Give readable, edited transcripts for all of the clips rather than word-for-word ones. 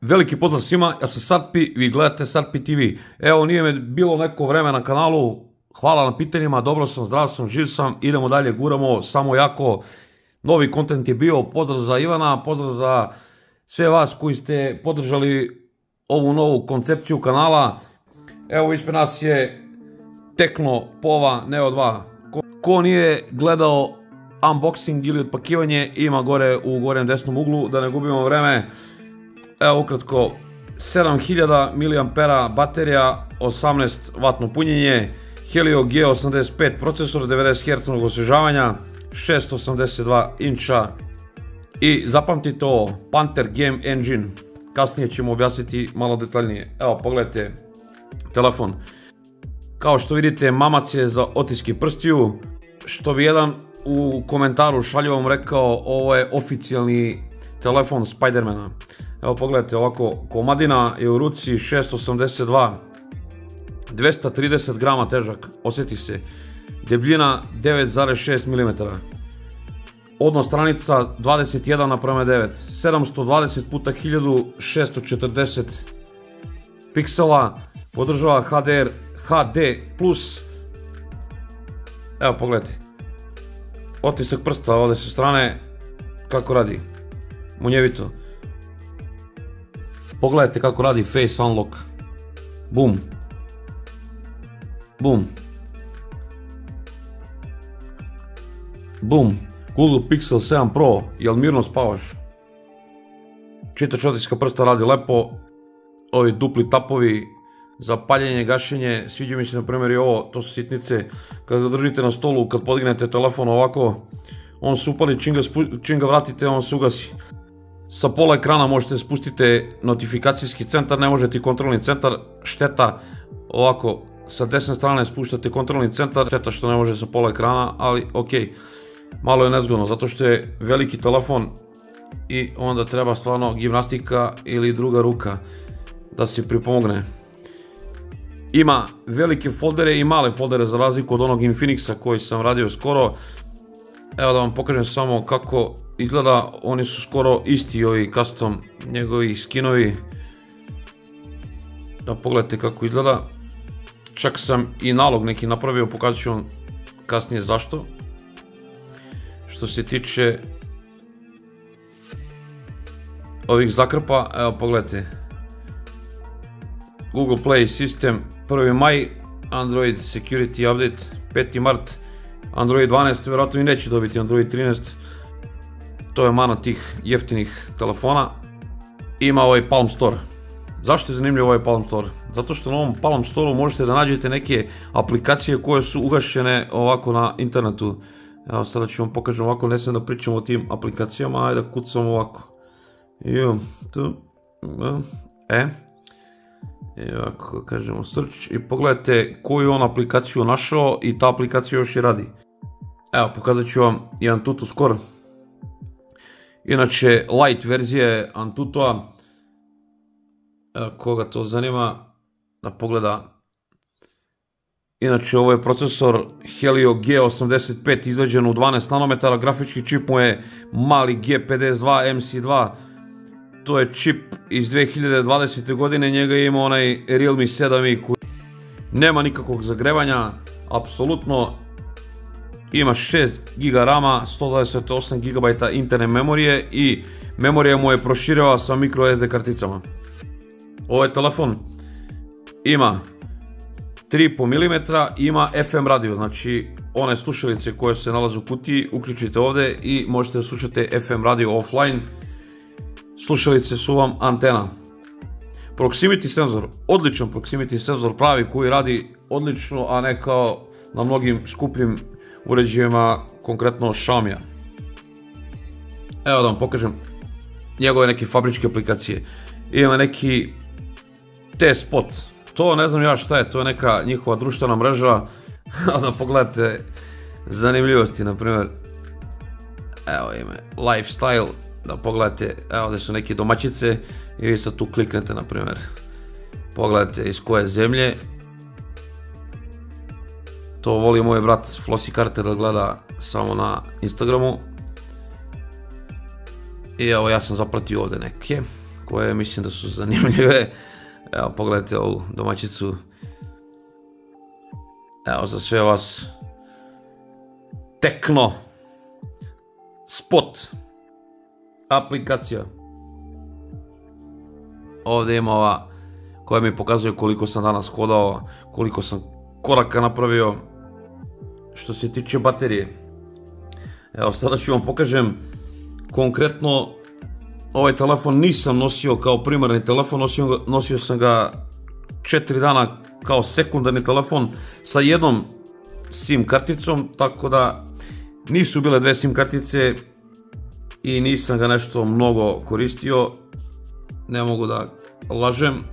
Veliki pozdrav svima, ja sam Sarpi, vi gledate Sarpi TV. Evo, nije me bilo neko vreme na kanalu, hvala na pitanjima, dobro sam, zdrav sam, živ sam, idemo dalje, guramo, samo jako. Novi kontent je bio, pozdrav za Ivana, pozdrav za sve vas koji ste podržali ovu novu koncepciju kanala. Evo, ispred nas je Tekno Pova Neo 2. Ko nije gledao unboxing ili otpakivanje, ima gore u gornjem desnom uglu, da ne gubimo vreme. Evo ukratko, 7000 mAh baterija, 18W punjenje, Helio G85 procesor, 90 Hz osvježavanja, 682 inča i zapamtite ovo, Panther Game Engine, kasnije ćemo objasniti malo detaljnije. Evo pogledajte telefon, kao što vidite mamac je za otiske prstiju, što bi jedan u komentaru šaljivom rekao, ovo je oficijalni telefon Spidermana. Evo pogledajte ovako, komadina je u ruci, 682, 230 grama težak, osjeti se, debljina 9,6 mm, odnos stranica 21:9, 720 x 1640 piksela, podržava HDR, HD+, evo pogledajte, otisak prsta ovdje sa strane, kako radi, munjevito. Pogledajte kako radi Face Unlock. Bum. Bum. Bum. Google Pixel 7 Pro. Jel mirno spavaš? Čitač otiska prsta radi lepo. Ovi dupli tapovi za paljenje, gašenje. Sviđa mi se na primjer i ovo. To su sitnice. Kad ga držite na stolu, kad podignete telefon ovako, on se upali, čim ga vratite, on se ugasi. Sa pola ekrana možete spustiti notifikacijski centar, ne možete i kontrolni centar, šteta, ovako sa desne strane spuštate kontrolni centar, šteta što ne može sa pola ekrana, ali ok, malo je nezgodno, zato što je veliki telefon i onda treba stvarno gimnastika ili druga ruka da se pripomogne. Ima velike foldere i male foldere za razliku od onog Infinixa koji sam radio skoro. Evo da vam pokažem samo kako izgleda, oni su skoro isti ovi custom njegovi skinovi. Da pogledajte kako izgleda. Čak sam i nalog neki napravio, pokazat ću vam kasnije zašto. Što se tiče ovih zakrpa, evo pogledajte. Google Play System 1. maj, Android Security Update 5. mart. Android 12 vjerojatno i neće dobiti Android 13, to je mana tih jeftinih telefona. Ima ovaj Palm Store. Zašto je zanimljiv ovaj Palm Store? Zato što na ovom Palm Store možete da nađete neke aplikacije koje su ugašene ovako na internetu. Evo sada ću vam pokažem ovako, ne smijem da pričam o tim aplikacijama, ajde da kucam ovako. I ovako kažemo search i pogledajte koju on aplikaciju našao i ta aplikacija još i radi. Evo pokazat ću vam i Antutu Score. Inače light verzije Antutua, koga to zanima da pogleda. Inače ovo je procesor Helio G85 izrađen u 12 nanometara, grafički čip mu je mali G52 MC2. To je čip iz 2020. godine, njega ima onaj Realme 7i koji nema nikakvog zagrevanja, apsolutno. Ima 6 GB rama, 128 GB interne memorije i memorija mu je proširila sa microSD karticama. Ovaj telefon ima 3,5 mm, ima FM radio, znači one slušalice koje se nalaze u kutiji uključite ovdje i možete da slušate FM radio offline. Slušalice su vam antena. Proximity senzor, odličan proximity senzor, pravi koji radi odlično, a ne kao na mnogim skupljim uređajima, konkretno Xiaomija. Evo da vam pokažem njegove neke fabričke aplikacije. Ima neki T-Spot, to ne znam ja šta je, to je neka njihova društvena mreža. Da pogledate zanimljivosti, na primjer, evo ime Lifestyle. Da pogledate, evo ovdje su neke domaćice i vi sad tu kliknete, na primjer, pogledajte iz koje zemlje. To voli moj brat Flossie Carter da gleda samo na Instagramu. I evo ja sam zapratio ovdje neke koje mislim da su zanimljive. Evo, pogledajte ovu domaćicu. Evo, za sve vas. Tekno Spot aplikacija. Ovdje ima ova koja mi pokazuje koliko sam danas hodao, koliko sam koraka napravio što se tiče baterije. Evo, sada ću vam pokažem konkretno. Ovaj telefon nisam nosio kao primarni telefon, nosio sam ga 4 dana kao sekundarni telefon sa jednom SIM karticom, tako da nisu bile dve SIM kartice i nisam ga nešto mnogo koristio, ne mogu da lažem.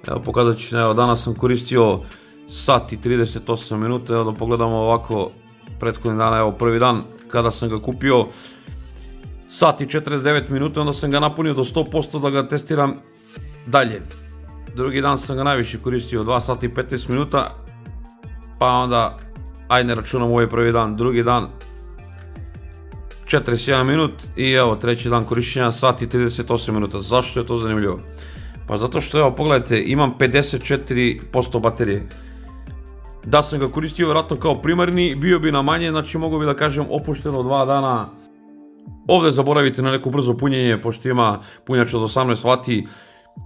Evo, pokazat ću, evo, danas sam koristio sat i 38 minuta, evo da pogledamo ovako prethodnih dana, evo prvi dan kada sam ga kupio, sat i 49 minuta, onda sam ga napunio do 100% da ga testiram dalje. Drugi dan sam ga najviše koristio, 2 sata i 15 minuta, pa onda, ajde ne računam ovaj prvi dan, drugi dan 41 minut i evo treći dan korišćenja sat i 38 minuta. Zašto je to zanimljivo? Pa zato što, evo pogledajte, imam 54% baterije. Da sam ga koristio vjerojatno kao primarni, bio bi na manje, znači mogu bi da kažem opušteno 2 dana. Ovdje zaboravite na neko brzo punjenje, pošto ima punjač od 18 W.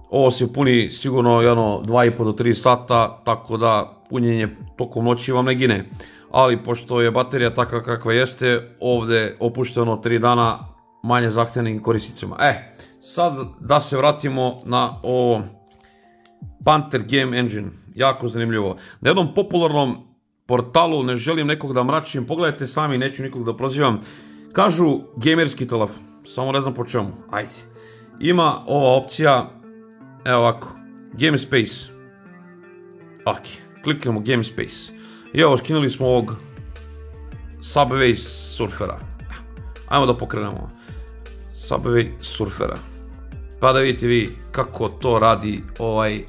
Ovo se puni sigurno 2,5 do 3 sata, tako da punjenje tokom noći vam ne gine. Ali pošto je baterija takva kakva jeste, ovdje opušteno 3 dana manje zahtjevnim korisnicima. Sad da se vratimo na ovo Panther Game Engine, jako zanimljivo. Na jednom popularnom portalu, ne želim nekog da mračim, pogledajte sami, neću nikog da prozivam, kažu gamerski telefon, samo ne znam po čemu, ajde. Ima ova opcija, evo ovako, Game Space. Ok, kliknemo Game Space. I evo, skinuli smo ovog Subway Surfera. Ajmo da pokrenemo Subway Surfera. Pa da vidite vi kako to radi ovaj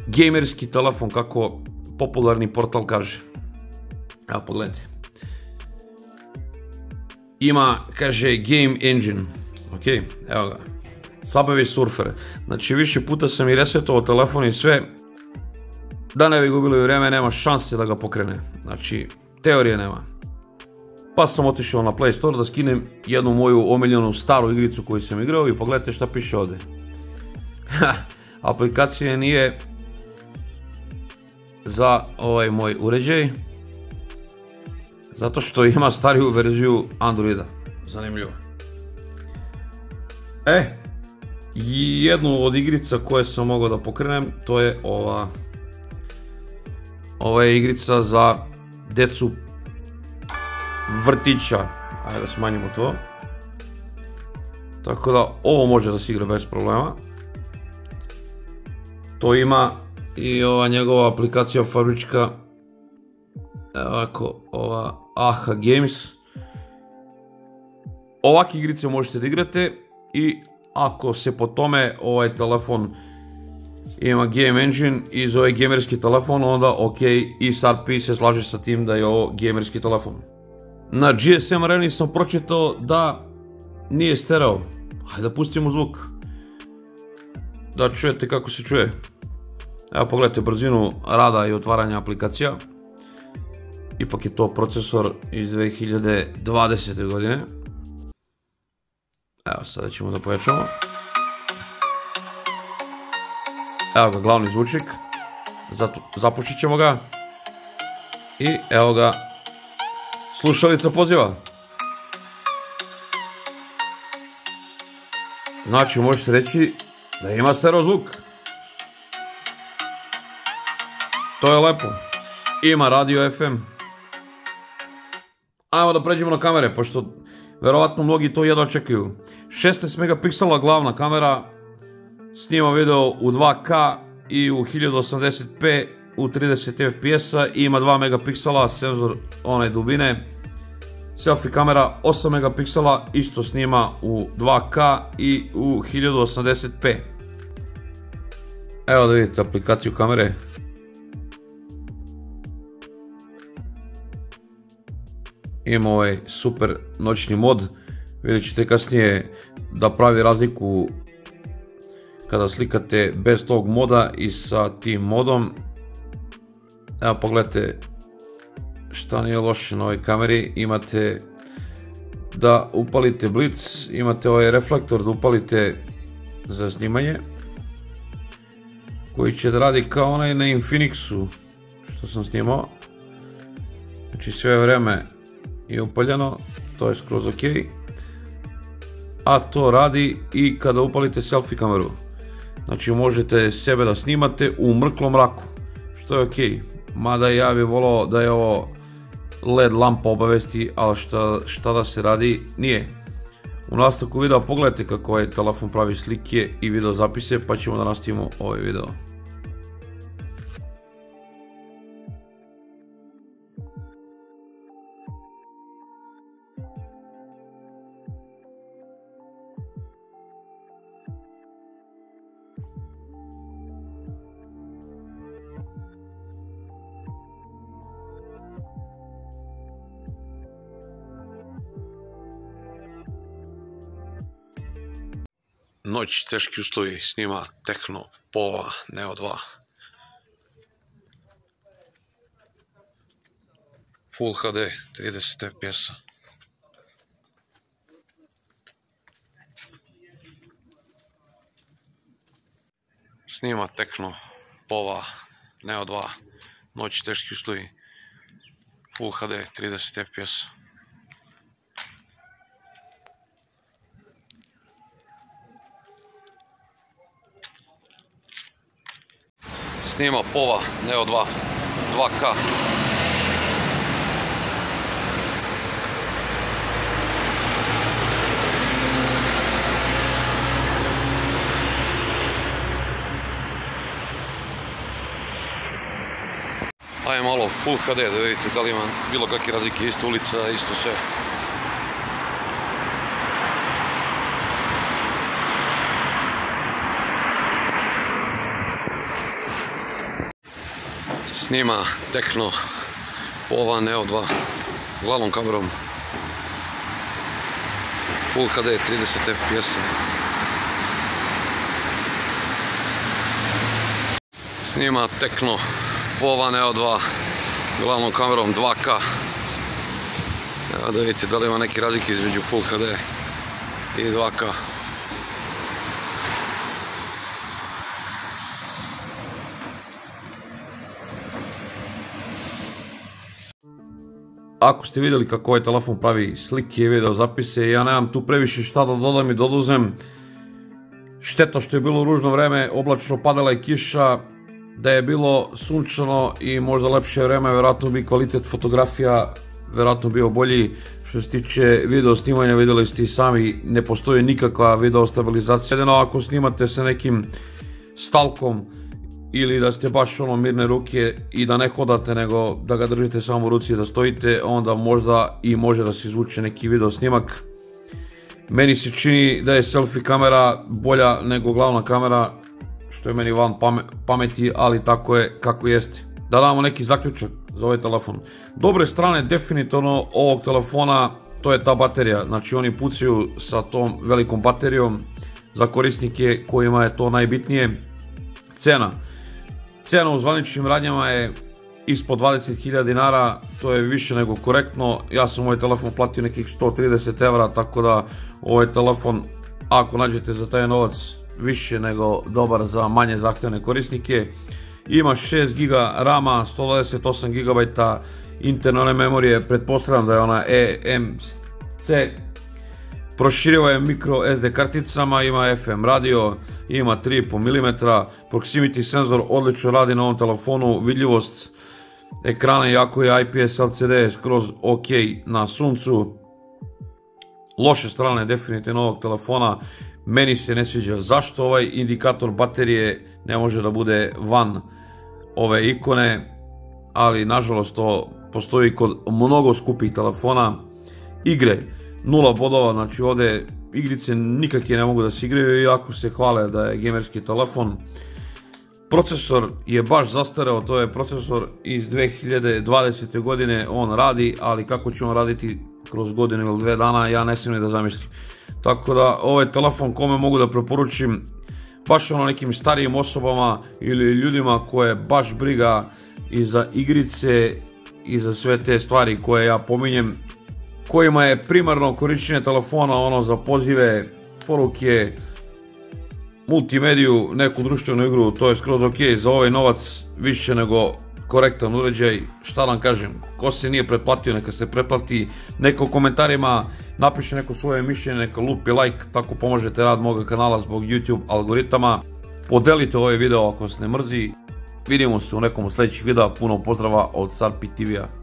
gamerski telefon, kako popularni portal kaže. Evo, pogledajte. Ima, kaže, Game Engine. Ok, evo ga. Subway Surfer. Znači, više puta sam i resetovao telefon i sve. Da ne bi gubili vrijeme, nema šanse da ga pokrene. Znači, teorije nema. Pa sam otišao na Play Store da skinem jednu moju omiljenu staru igricu koju sam igrao i pogledajte šta piše ovdje. Aplikacija nije za ovaj moj uređaj, zato što ima stariju verziju Androida. Zanimljivo. Jednu od igrica koje sam mogao da pokrenem, to je ova. Ova je igrica za decu vrtića. Ajde da smanjimo to. Tako da ovo može da se igra bez problema. To ima i ova njegova aplikacija fabrička. Ovako, ova AHA Games. Ovakve igrice možete da igrate i ako se po tome ovaj telefon ima Game Engine i zove gamerski telefon, onda ok, i SRP se slaže sa tim da je ovo gamerski telefon. Na GSM Areni sam pročitao da nije stereo. Hajde da pustimo zvuk, da čujete kako se čuje. Evo, pogledajte brzinu rada i otvaranja aplikacija. Ipak je to procesor iz 2020. godine. Evo, sada ćemo da pojačamo. Evo ga, glavni zvučnik. Zapušit ćemo ga. I evo ga, slušalica poziva. Znači, možete reći da ima stereo zvuk. To je lepo. Ima radio FM. Ajmo da pređemo na kamere, pošto verovatno mnogi to jedva čekaju. 16 megapiksela glavna kamera, snima video u 2K i u 1080p u 30 fps-a i ima 2 megapiksela senzor one dubine. Selfie kamera 8 megapiksela, isto snima u 2K i u 1080p. Evo da vidite aplikaciju kamere. Ima ovaj super noćni mod. Vidjet ćete kasnije da pravi razliku kada slikate bez tog moda i sa tim modom. Evo pogledajte šta nije loše na ovoj kameri, imate da upalite blic, imate ovaj reflektor da upalite za snimanje koji će da radi kao onaj na Infinixu što sam snimao, znači sve vreme je upaljeno, to je skroz ok, a to radi i kada upalite selfie kameru, znači možete sebe da snimate u mrklom mraku, što je ok, mada ja bih volao da je ovo LED lampa obavesti, ali šta da se radi, nije. U nastavku videa pogledajte kako ovaj telefon pravi slike i video zapise, pa ćemo da nastavimo ovaj video. Noć, teški uslovi, snima Tecno Pova Neo 2. Full HD, 30 fps. Snima Tecno Pova Neo 2. Noć, teški uslovi, Full HD, 30 fps. Snima Pova Neo 2 2K. Ajde malo Full HD da vidite da li ima bilo kakve razlike, isto ulica, isto sve. Snima Tecno Pova Neo 2 glavnom kamerom, Full HD, 30 fps. Snima Tecno Pova Neo 2 glavnom kamerom 2K. Evo da vidite da li ima neke razlike između Full HD i 2K. Ako ste vidjeli kako ovaj telefon pravi slike i video zapise, ja nemam tu previše šta da dodam i doduzem. Šteta što je bilo ružno vreme, oblačno padala je kiša, da je bilo sunčano i možda lepše vreme, vjerojatno bi kvalitet fotografija vjerojatno bio bolji. Što se tiče video snimanja, vidjeli ste i sami, ne postoji nikakva video stabilizacija. Jedino ako snimate sa nekim stalkom ili da ste baš mirne ruke i da ne hodate nego da ga držite samo u ruci i da stojite, onda možda i može da se izvuče neki video snimak. Meni se čini da je selfie kamera bolja nego glavna kamera, što je meni van pameti, ali tako je kako jeste. Da damo neki zaključak za ovaj telefon. Dobre strane definitivno ovog telefona, to je ta baterija, znači oni pucaju sa tom velikom baterijom za korisnike kojima je to najbitnije. Cena u zvaničnim radnjama je ispod 20.000 dinara, to je više nego korektno. Ja sam ovaj telefon platio nekih 130 evra, tako da ovaj telefon, ako nađete za taj novac, više nego dobar za manje zahtevne korisnike. Ima 6 GB RAM-a, 128 GB interne memorije, pretpostavljam da je ona eMMC. Proširivo je micro SD karticama, ima FM radio, ima 3,5 mm, proximity senzor odlično radi na ovom telefonu, vidljivost ekrana jako je IPS LCD skroz ok na suncu. Loše strane definitivno ovog telefona, meni se ne sviđa zašto ovaj indikator baterije ne može da bude van ove ikone, ali nažalost to postoji kod mnogo skupih telefona. Igre 0 bodova, znači ovdje igrice nikakve ne mogu da se igraju iako se hvale da je gamerski telefon. Procesor je baš zastareo, to je procesor iz 2020. godine, on radi, ali kako će on raditi kroz godinu ili 2 dana, ja ne smijem da zamislim. Tako da ovaj telefon kome mogu da preporučim, baš ono nekim starijim osobama ili ljudima koje baš briga i za igrice i za sve te stvari koje ja pominjem, kojima je primarno korištenje telefona ono za pozive, poruke, multimediju, neku društvenu igru, to je skroz ok, za ovaj novac više nego korektan uređaj. Šta vam kažem, ko se nije pretplatio neka se pretplati, neka u komentarima napiše neko svoje mišljenje, neka lupi like, tako pomožete rad moga kanala zbog YouTube algoritama. Podelite ovaj video ako vas ne mrzi, vidimo se u nekom od sljedećih videa, puno pozdrava od Sarpi TV-a.